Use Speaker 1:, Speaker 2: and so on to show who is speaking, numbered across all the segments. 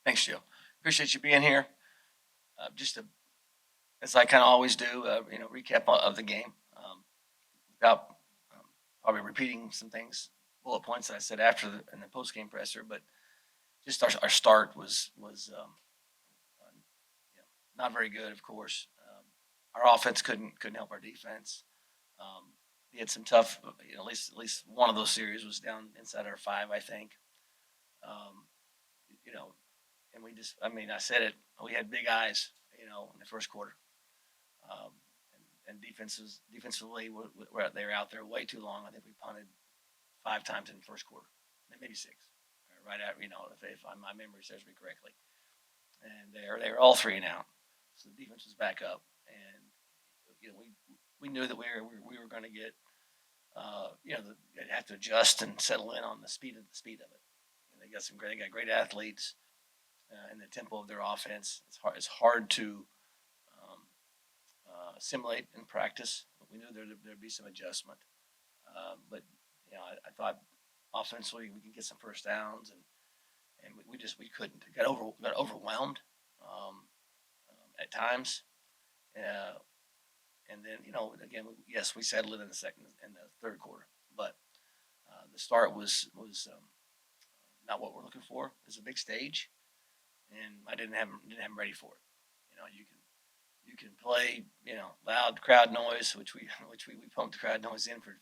Speaker 1: Thanks, Joe. Appreciate you being here. Just to, as I kind of always do, recap of the game without um, probably repeating some things, bullet points that I said after in the post game presser. But just our start was you know, not very good, of course. Our offense couldn't help our defense. We had some tough, at least one of those series was down inside our five, I think. Um, you know, and we just, I mean, I said it, we had big eyes, in the first quarter. Um, and defensively, they were out there way too long. I think we punted five times in the first quarter, maybe six, right at, if my memory serves me correctly. And they were all 3 and out. So the defense was back up, and we knew that we were going to get, they'd have to adjust and settle in on the speed of it. They got great athletes, and the tempo of their offense. It's hard to um, assimilate in practice. But we knew there'd be some adjustment. But I thought offensively we could get some first downs, and we couldn't. Got overwhelmed at times. Uh, and then again, yes, we settled it in the third quarter, but the start was not what we're looking for. It's a big stage, and I didn't have them ready for it. You can play loud crowd noise, which we pumped the crowd noise in for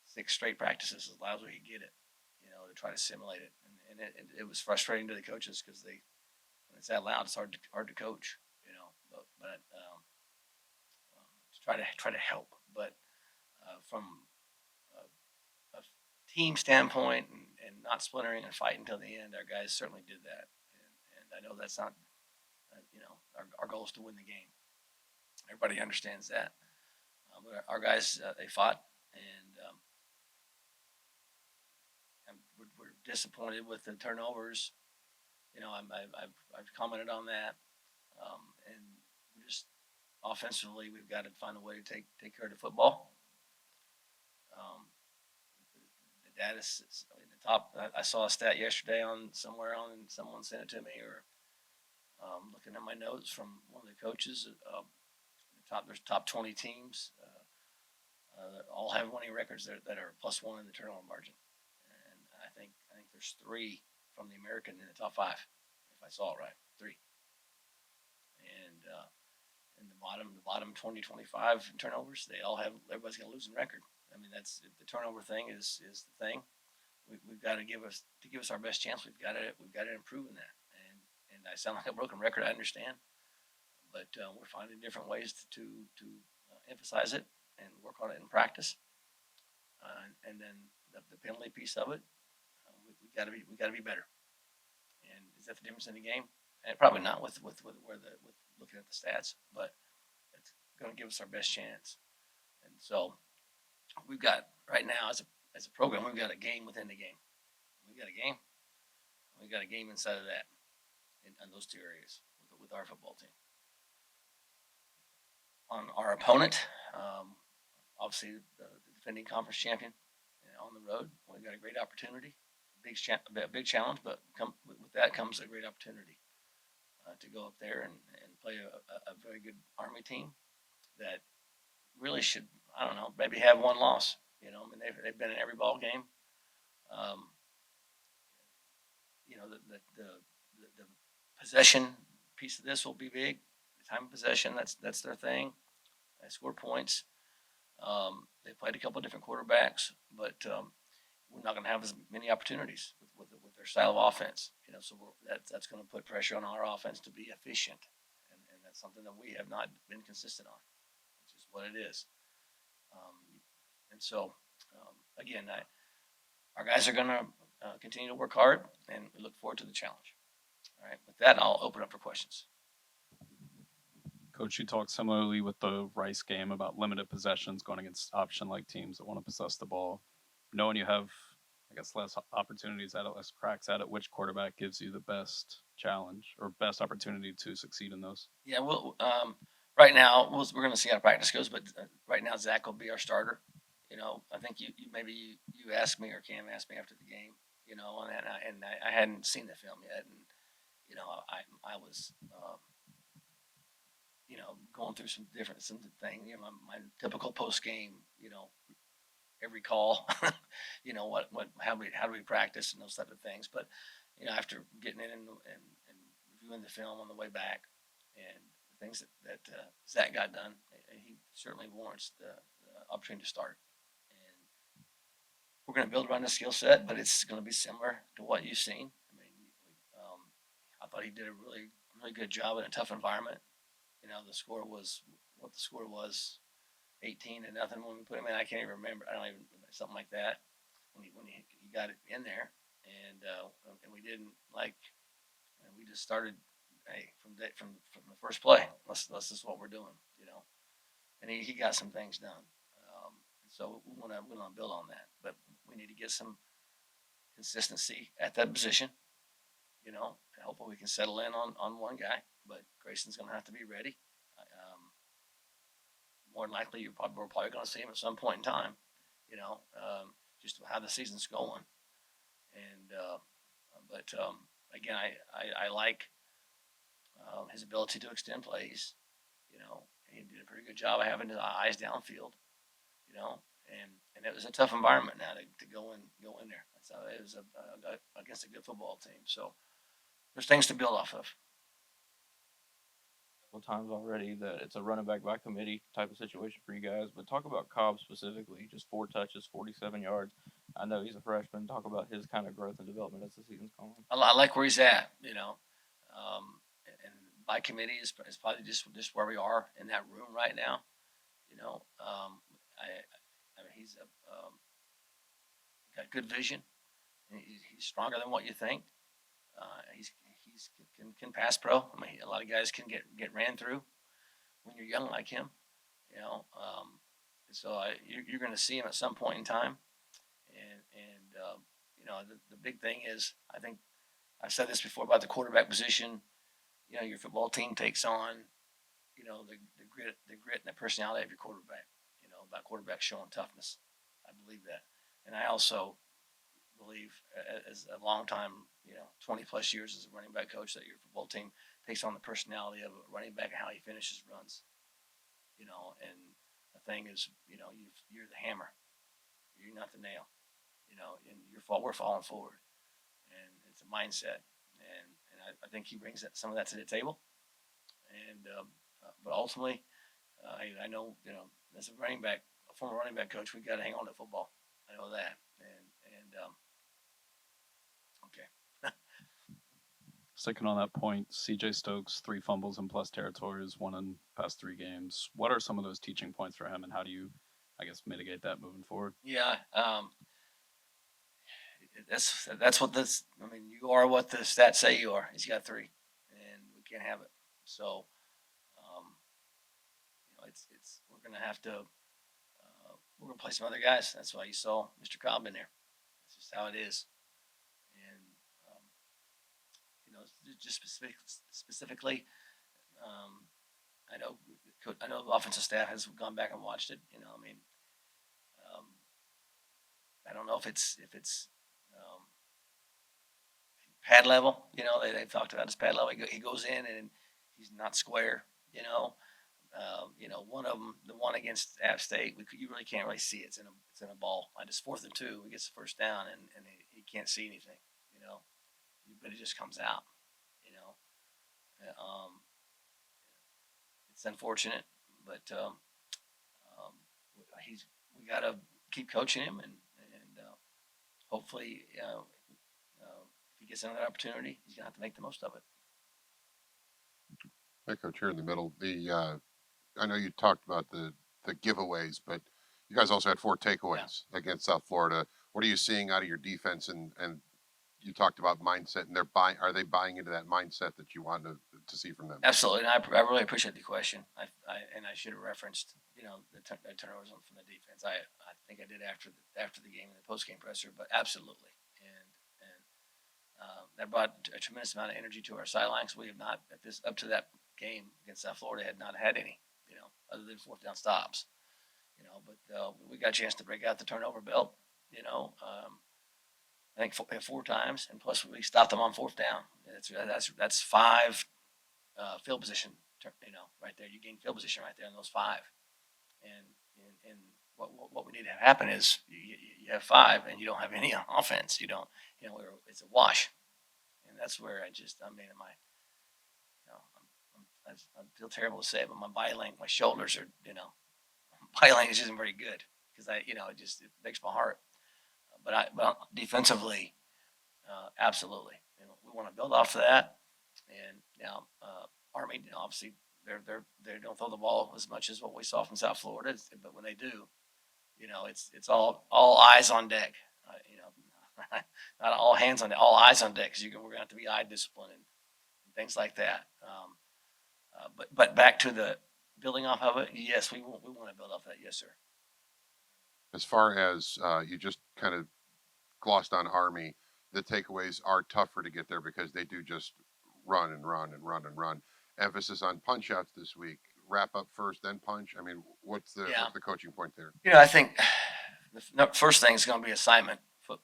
Speaker 1: 6 straight practices as loud as we could get it, to try to simulate it, and it was frustrating to the coaches because when it's that loud, it's hard to coach, but to try to help, but from a team standpoint and not splintering and fighting until the end, our guys certainly did that, and I know that's not our goal is to win the game. Everybody understands that. But our guys, they fought, and we're disappointed with the turnovers. I've commented on that, and we're just offensively, we've got to find a way to take care of the football. The data is in the top. I saw a stat yesterday on somewhere on, and someone sent it to me, or looking at my notes from one of the coaches. There's top 20 teams. All have winning records that are +1 in the turnover margin, and I think there's 3 from the American in the top 5, if I saw it right, 3. And in the bottom 20, 25 turnovers, everybody's got a losing record. I mean, that's the turnover thing is the thing. We've got to give us our best chance. We've got to improve in that. And I sound like a broken record. I understand, but we're finding different ways to emphasize it and work on it in practice. And then the penalty piece of it, we got to be better. And is that the difference in the game? And probably not with looking at the stats, but it's going to give us our best chance. And so we've got right now as a program, we've got a game within the game. We've got a game. We've got a game inside of that in those 2 areas with our football team. On our opponent, obviously the defending conference champion, on the road, we've got a great opportunity, a big challenge, but with that comes a great opportunity to go up there and play a very good Army team that really should, I don't know, maybe have one loss. I mean, they've been in every ball game. Um, the possession piece of this will be big. The time of possession, that's their thing. They score points. They played a couple of different quarterbacks, but we're not going to have as many opportunities with their style of offense. So that's going to put pressure on our offense to be efficient, and that's something that we have not been consistent on, which is what it is. And so, again, our guys are going to continue to work hard, and we look forward to the challenge. All right, with that, I'll open up for questions.
Speaker 2: Coach, you talked similarly with the Rice game about limited possessions going against option like teams that want to possess the ball. Knowing you have, I guess, less opportunities at it, less cracks at it, which quarterback gives you the best challenge or best opportunity to succeed in those?
Speaker 1: Yeah, well, right now we're going to see how practice goes, but right now Zach will be our starter. I think you asked me or Cam asked me after the game, and I hadn't seen the film yet, and I was, going through some thing, my typical post game, every call, how do we practice and those type of things. But, after getting in and reviewing the film on the way back and the things that Zach got done, he certainly warrants the opportunity to start. And we're going to build around the skill set, but it's going to be similar to what you've seen. I mean, I thought he did a really, really good job in a tough environment. The score was what the score was, 18 to nothing when we put him in. I can't even remember. I don't even something like that when he got it in there, and we didn't and we just started. Hey, from the first play, this is what we're doing, And he got some things done. So we want to build on that, but we need to get some consistency at that position, and hopefully we can settle in on one guy. But Grayson's going to have to be ready. More than likely, we're probably going to see him at some point in time, just how the season's going. And but again, I like his ability to extend plays. He did a pretty good job of having his eyes downfield. And it was a tough environment now to go in there. So it was against a good football team. So there's things to build off of.
Speaker 3: Times already that it's a running back by committee type of situation for you guys. But talk about Cobb specifically, just 4 touches, 47 yards. I know he's a freshman. Talk about his kind of growth and development as the season's going on.
Speaker 1: I like where he's at, and by committee is probably just where we are in that room right now. I mean, he's got good vision. And he's stronger than what you think. He's can pass pro. I mean, a lot of guys can get ran through when you're young like him. So you're going to see him at some point in time. And the big thing is, I think I've said this before about the quarterback position. Your football team takes on, the grit and the personality of your quarterback. About quarterbacks showing toughness. I believe that, and I also believe, as a long time, 20 plus years as a running back coach, that your football team takes on the personality of a running back and how he finishes runs. And the thing is, you're the hammer. You're not the nail. And we're falling forward, and it's a mindset. And I think he brings some of that to the table. And but ultimately, I know, as a former running back coach, we got to hang on to football. I know that. And okay.
Speaker 2: Sticking on that point, CJ Stokes, 3 fumbles in plus territories, 1 in past 3 games. What are some of those teaching points for him, and how do you, I guess, mitigate that moving forward?
Speaker 1: Yeah. That's what this. I mean, you are what the stats say you are. He's got 3, and we can't have it. So, it's we're gonna have to. We're gonna play some other guys. That's why you saw Mr. Cobb in there. That's just how it is. And just specifically, I know the offensive staff has gone back and watched it. I mean, I don't know if it's pad level. They've talked about his pad level. He goes in and he's not square. One of them, the one against App State, you really can't really see it. It's in a ball. I just 4th and 2. He gets the first down and he can't see anything. But it just comes out. It's unfortunate, but we got to keep coaching him and hopefully if he gets another opportunity, he's gonna have to make the most of it.
Speaker 4: Hey, Coach, here in the middle. I know you talked about the giveaways, but you guys also had 4 takeaways against South Florida. What are you seeing out of your defense? And you talked about mindset, and are they buying into that mindset that you want to see from them?
Speaker 1: Absolutely, and I really appreciate the question. I should have referenced the turnovers from the defense. I think I did after the game in the post game presser, but absolutely, and that brought a tremendous amount of energy to our sidelines. We have not up to that game against South Florida had not had any, other than 4th down stops, but we got a chance to break out the turnover belt, I think 4 times, and plus we stopped them on 4th down. That's five field position, right there. You gain field position right there in those five. And what we need to have happen is you have five and you don't have any offense. You don't, it's a wash. And that's where I mean, I feel terrible to say, but my body language, my shoulders are, body language isn't very good because it breaks my heart. But defensively, absolutely, we want to build off of that. And now, Army, obviously, they don't throw the ball as much as what we saw from South Florida, but when they do, it's all eyes on deck. Not all hands on deck, all eyes on deck, because we're gonna have to be eye discipline and things like that. But back to the building off of it, yes, we want to build off that, yes, sir.
Speaker 4: As far as you just kind of glossed on Army, the takeaways are tougher to get there because they do just run and run and run and run. Emphasis on punch outs this week. Wrap up first, then punch. I mean, what's the coaching point there?
Speaker 1: I think the first thing is going to be assignment.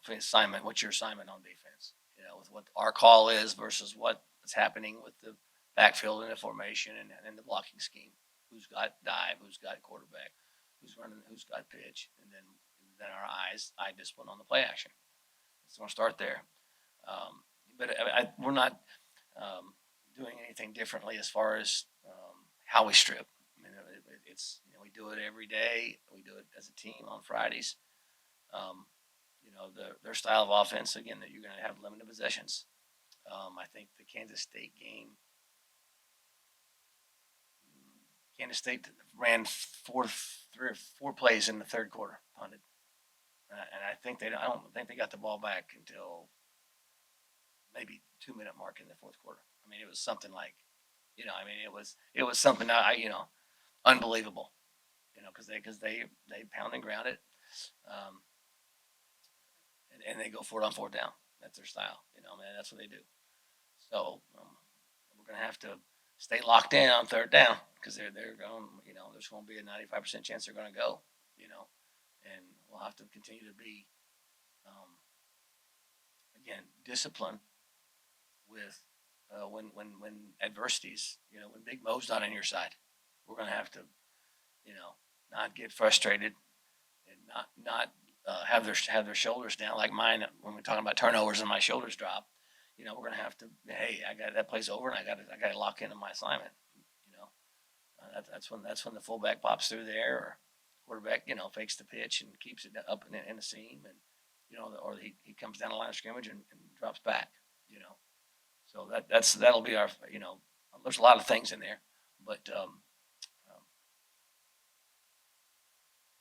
Speaker 1: Assignment. What's your assignment on defense? With what our call is versus what's happening with the backfield and the formation and the blocking scheme. Who's got dive? Who's got quarterback? Who's running? Who's got pitch? And then our eye discipline on the play action. So we'll start there. But we're not doing anything differently as far as how we strip. I mean, it's we do it every day. We do it as a team on Fridays. Their style of offense, again, that you're going to have limited possessions. I think the Kansas State game, Kansas State ran three or four plays in the third quarter, punted, and I don't think they got the ball back until maybe 2-minute mark in the fourth quarter. I mean, it was something like, it was something unbelievable, because they pound and ground it, and they go for it on fourth down. That's their style, man. That's what they do. So we're gonna have to stay locked in on third down because they're going. There's going to be a 95% chance they're going to go. And we'll have to continue to be, again, disciplined with when adversities. When Big Mo's not on your side, we're going to have to, not get frustrated and not have their shoulders down like mine when we're talking about turnovers and my shoulders drop. We're going to have to. Hey, I got that plays over and I got to lock into my assignment. That's when the fullback pops through there, or quarterback, fakes the pitch and keeps it up in the seam, and or he comes down the line of scrimmage and drops back. So that'll be our. There's a lot of things in there, but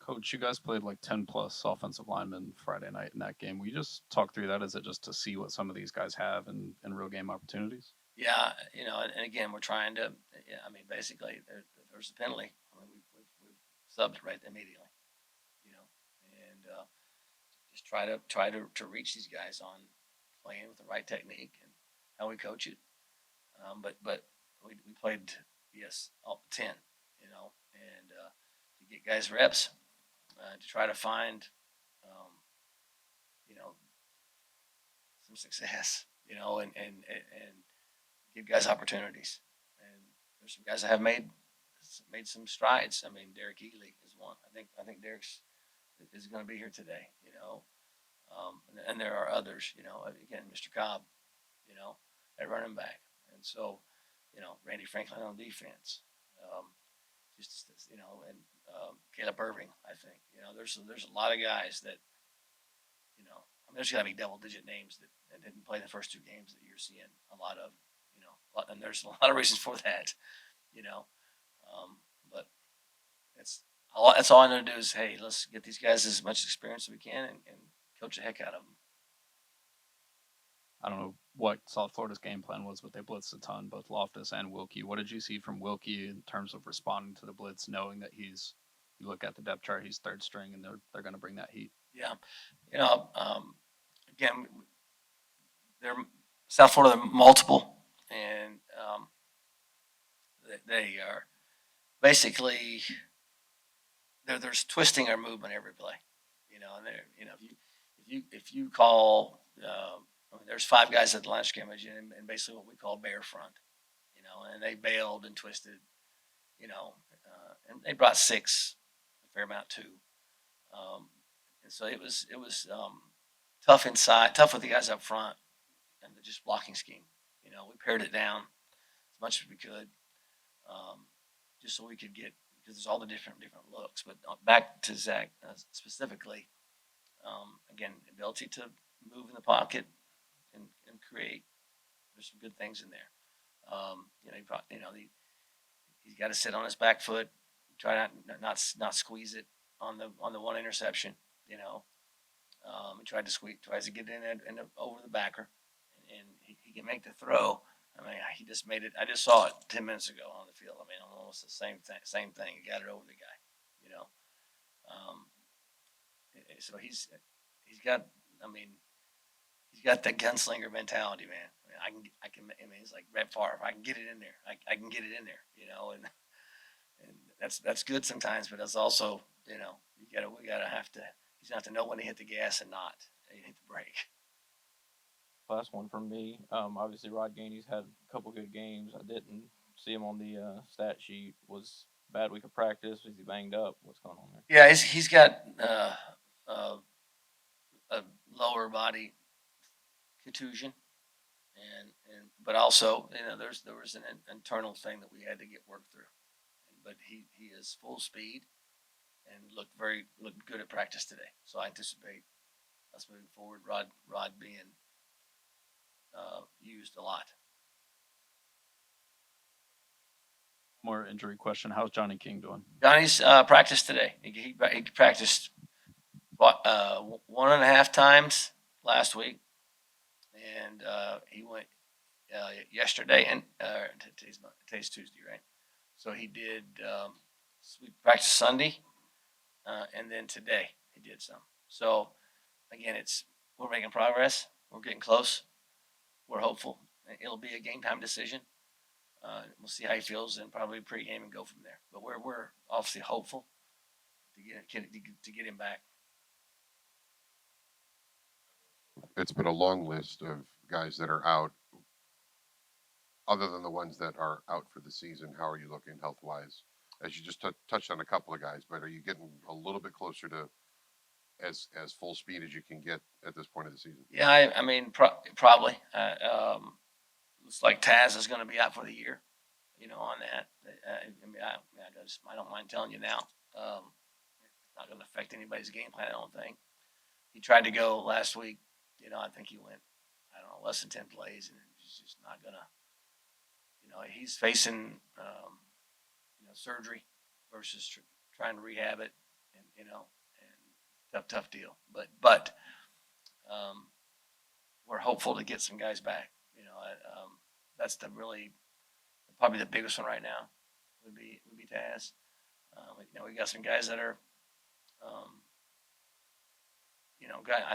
Speaker 2: Coach, you guys played like 10 plus offensive linemen Friday night in that game. Will you just talk through that? Is it just to see what some of these guys have in real game opportunities?
Speaker 1: yeah, and again, we're trying to. Basically, there's a penalty. We've subbed right immediately. And just try to reach these guys on playing with the right technique and how we coach it. But we played all 10. And to get guys reps, to try to find some success. And give guys opportunities. And there's some guys that have made some strides. I mean, Derek Ely is one. I think Derek's is going to be here today. And there are others. Again, Mr. Cobb, at running back, and so Randy Franklin on defense. And Caleb Irving. I think there's a lot of guys that there's got to be double-digit names that didn't play the first two games that you're seeing a lot of. And there's a lot of reasons for that. But that's all I know to do is, hey, let's get these guys as much experience as we can and coach the heck out of them.
Speaker 2: I don't know what South Florida's game plan was, but they blitzed a ton, both Loftus and Wilkie. What did you see from Wilkie in terms of responding to the blitz, knowing that you look at the depth chart, he's third string, and they're going to bring that heat?
Speaker 1: Yeah, again, they're South Florida, they're multiple, and they are basically there's twisting or movement every play, and if you call there's 5 guys at the line of scrimmage and basically what we call bear front, and they bailed and twisted, and they brought 6, a fair amount too. And so it was tough inside, tough with the guys up front, and the just blocking scheme. We pared it down as much as we could, just so we could get, because there's all the different looks. But back to Zach specifically, again, ability to move in the pocket and create. There's some good things in there. He's got to sit on his back foot, try not squeeze it on the one interception. He tries to get in and over the backer, and he can make the throw. I mean, he just made it. I just saw it 10 minutes ago on the field. I mean, almost the same thing. He got it over the guy. So he's got. I mean, he's got that gunslinger mentality, man. I mean, he's like Brett Favre. I can get it in there. I can get it in there. And that's good sometimes, but that's also, we gotta have to. He's gonna have to know when to hit the gas and not hit the brake.
Speaker 3: Last one from me. Obviously Rod Gainey's had a couple good games. I didn't see him on the stat sheet. Was bad week of practice? Was he banged up? What's going on there?
Speaker 1: Yeah, he's got a lower body contusion, and but also there was an internal thing that we had to get worked through. But he is full speed and looked good at practice today. So I anticipate us moving forward. Rod being used a lot.
Speaker 2: More injury question. How's Johnny King doing?
Speaker 1: Johnny's practiced today. He practiced 1.5 times last week, and he went yesterday, and today's Tuesday, right? So he did. We practiced Sunday, and then today he did some. So again, we're making progress. We're getting close. We're hopeful. It'll be a game time decision. We'll see how he feels and probably pregame and go from there. But we're obviously hopeful to get him back.
Speaker 4: It's been a long list of guys that are out. Other than the ones that are out for the season, how are you looking health-wise? As you just touched on a couple of guys, but are you getting a little bit closer to as full speed as you can get at this point of the season?
Speaker 1: Yeah, I mean, probably. Looks like Taz is going to be out for the year. On that. I don't mind telling you now. It's not going to affect anybody's game plan. I don't think. He tried to go last week. I think he went, less than 10 plays, and he's just not gonna. He's facing, surgery versus trying to rehab it, and tough deal. But we're hopeful to get some guys back. That's probably the biggest one right now. Would be Taz. We got some guys that are, I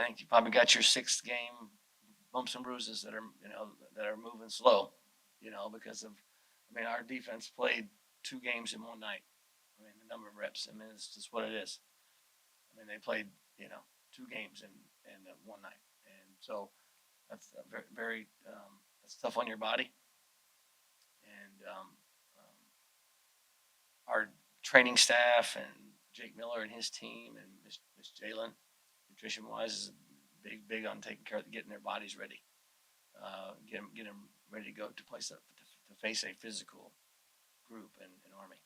Speaker 1: think you probably got your 6th game bumps and bruises that are moving slow. Because of, our defense played 2 games in one night. The number of reps. It's just what it is. They played, 2 games in one night, and so that's very, very that's tough on your body. And our training staff and Jake Miller and his team and Miss Jalen, nutrition wise, is big on taking care of getting their bodies ready, get them ready to go to face a physical group in Army.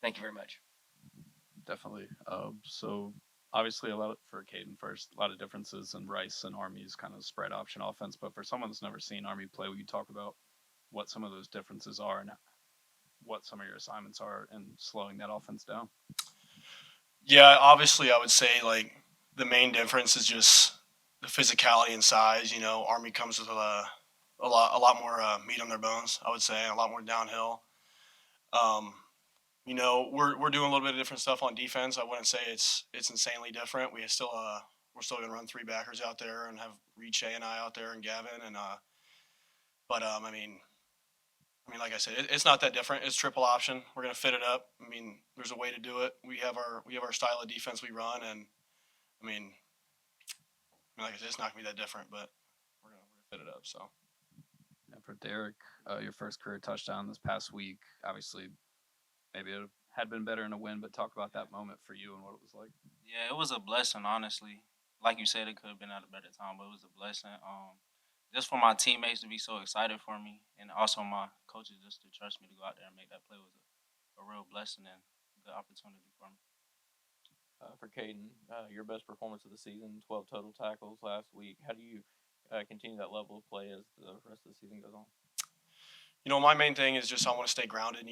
Speaker 1: Thank you very much.
Speaker 2: Definitely. So obviously for Caden first, a lot of differences in Rice and Army's kind of spread option offense. But for someone that's never seen Army play, will you talk about what some of those differences are and what some of your assignments are in slowing that offense down?
Speaker 5: Yeah, obviously I would say the main difference is just the physicality and size. Army comes with a lot more meat on their bones, I would say, a lot more downhill. We're doing a little bit of different stuff on defense. I wouldn't say it's insanely different. We're still going to run 3 backers out there and have Reed, Shea, and I out there, and Gavin, and like I said, it's not that different. It's triple option. We're going to fit it up. There's a way to do it. We have our style of defense we run, and like I said, it's not gonna be that different, but we're gonna fit it up. So
Speaker 2: And for Derek, your first career touchdown this past week. Obviously, maybe it had been better in a win, but talk about that moment for you and what it was like.
Speaker 6: Yeah, it was a blessing, honestly. Like you said, it could have been at a better time, but it was a blessing. Just for my teammates to be so excited for me, and also my coaches just to trust me to go out there and make that play was a real blessing and a good opportunity for me.
Speaker 3: For Caden, your best performance of the season, 12 total tackles last week. How do you continue that level of play as the rest of the season goes on?
Speaker 5: my main thing is just I want to stay grounded.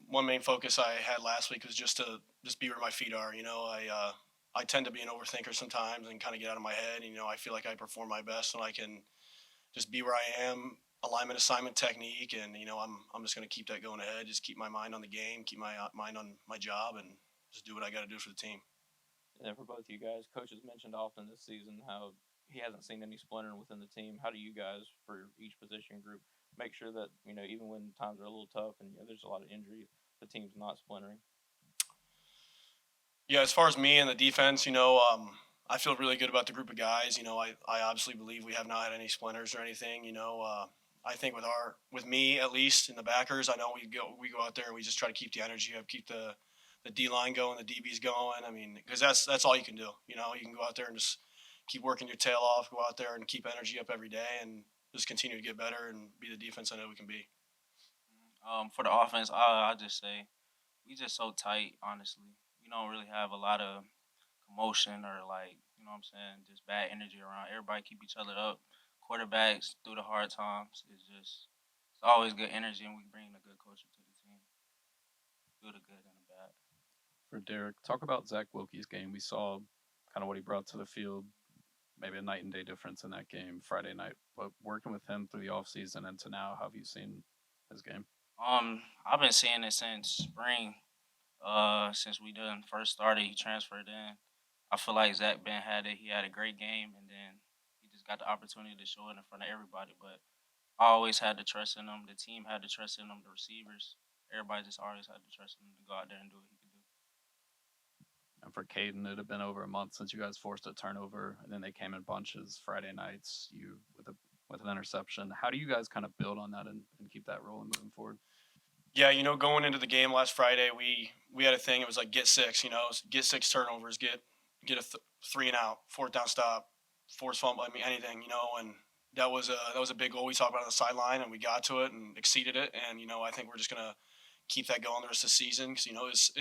Speaker 5: One main focus I had last week was just to just be where my feet are. I tend to be an overthinker sometimes and kind of get out of my head. I feel like I perform my best when I can just be where I am, alignment, assignment, technique, and I'm just going to keep that going ahead. Just keep my mind on the game, keep my mind on my job, and just do what I got to do for the team.
Speaker 3: And then for both you guys, coaches mentioned often this season how he hasn't seen any splintering within the team. How do you guys, for each position group, make sure that even when times are a little tough and there's a lot of injury, the team's not splintering?
Speaker 5: Yeah, as far as me and the defense, I feel really good about the group of guys. I obviously believe we have not had any splinters or anything. I think with me at least in the backers, I know we go out there and we just try to keep the energy up, keep the D line going, the DBs going. I mean, because that's all you can do. You can go out there and just keep working your tail off, go out there and keep energy up every day, and just continue to get better and be the defense I know we can be.
Speaker 6: For the offense, I just say we just so tight. Honestly, we don't really have a lot of commotion or what I'm saying, just bad energy around. Everybody keep each other up. Quarterbacks through the hard times. It's always good energy, and we bring a good culture to the team. Through the good and the bad.
Speaker 2: For Derek, talk about Zach Wilkie's game. We saw kind of what he brought to the field, maybe a night and day difference in that game Friday night. But working with him through the offseason and to now, how have you seen his game?
Speaker 6: I've been seeing it since spring. Since we done first started, he transferred in. I feel like Zach Ben had it. He had a great game, and then he just got the opportunity to show it in front of everybody. But I always had to trust in him. The team had to trust in him. The receivers, everybody just always had to trust in him to go out there and do what he could do.
Speaker 2: And for Caden, it had been over a month since you guys forced a turnover, and then they came in bunches Friday nights. You with an interception. How do you guys kind of build on that and keep that rolling moving forward?
Speaker 5: Yeah, going into the game last Friday, we had a thing. It was like get six. Get six turnovers, get a 3 and out, fourth down stop, force fumble. I mean anything. And that was a big goal we talked about on the sideline, and we got to it and exceeded it. And I think we're just gonna keep that going the rest of the season because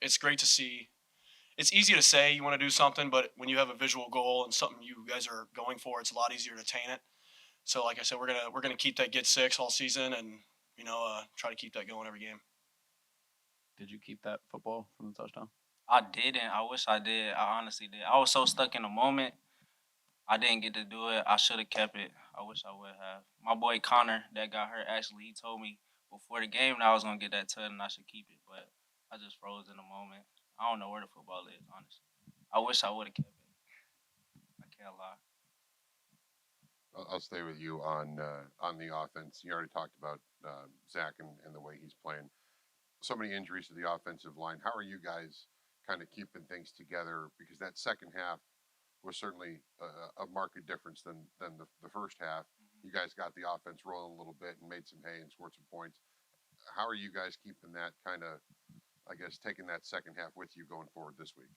Speaker 5: it's great to see. It's easy to say you want to do something, but when you have a visual goal and something you guys are going for, it's a lot easier to attain it. So, like I said, we're gonna keep that get six all season, and try to keep that going every game.
Speaker 2: Did you keep that football from the touchdown?
Speaker 6: I didn't. I wish I did. I honestly did. I was so stuck in the moment. I didn't get to do it. I should have kept it. I wish I would have. My boy Connor that got hurt, actually, he told me before the game that I was going to get that tut and I should keep it. But I just froze in the moment. I don't know where the football is, honestly. I wish I would have kept it. I can't lie.
Speaker 4: I'll stay with you on the offense. You already talked about Zach and the way he's playing. So many injuries to the offensive line. How are you guys kind of keeping things together? Because that second half was certainly a marked difference than the first half. You guys got the offense rolling a little bit and made some hay and scored some points. How are you guys keeping that kind of, I guess, taking that second half with you going forward this week?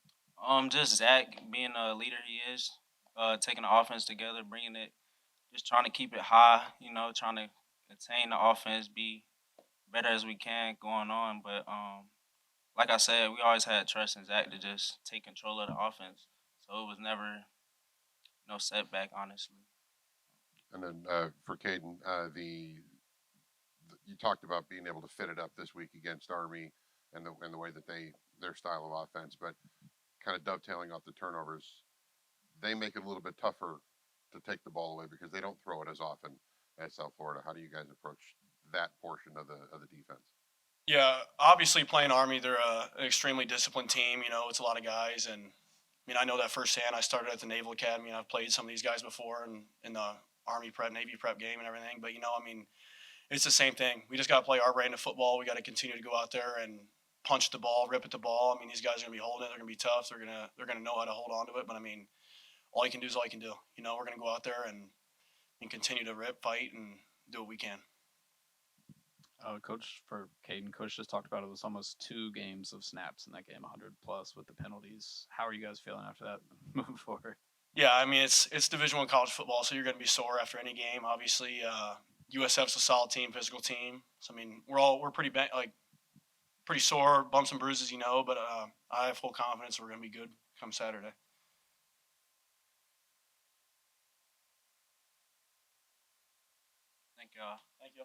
Speaker 6: Just Zach being a leader he is, taking the offense together, bringing it, just trying to keep it high, trying to attain the offense, be better as we can going on. But like I said, we always had trust in Zach to just take control of the offense. So it was never no setback, honestly.
Speaker 4: And then for Caden, you talked about being able to fit it up this week against Army and the way that their style of offense, but kind of dovetailing off the turnovers, they make it a little bit tougher to take the ball away because they don't throw it as often as South Florida. How do you guys approach that portion of the defense?
Speaker 5: Yeah, obviously playing Army, they're an extremely disciplined team. It's a lot of guys, and I know that firsthand. I started at the Naval Academy, and I've played some of these guys before in the Army prep, Navy prep game and everything. But it's the same thing. We just got to play our brand of football. We got to continue to go out there and punch the ball, rip at the ball. These guys are gonna be holding it. They're gonna be tough. They're gonna know how to hold on to it. But all you can do is all you can do. You know, we're going to go out there and continue to rip, fight, and do what we can.
Speaker 2: Coach for Caden, Coach just talked about it was almost 2 games of snaps in that game, 100 plus with the penalties. How are you guys feeling after that moving forward?
Speaker 5: Yeah, I mean it's Division I college football, so you're going to be sore after any game. Obviously, USF's a solid team, physical team. So I mean we're pretty pretty sore, bumps and bruises, you know. But I have full confidence we're going to be good come Saturday.
Speaker 6: Thank y'all.
Speaker 5: Thank you.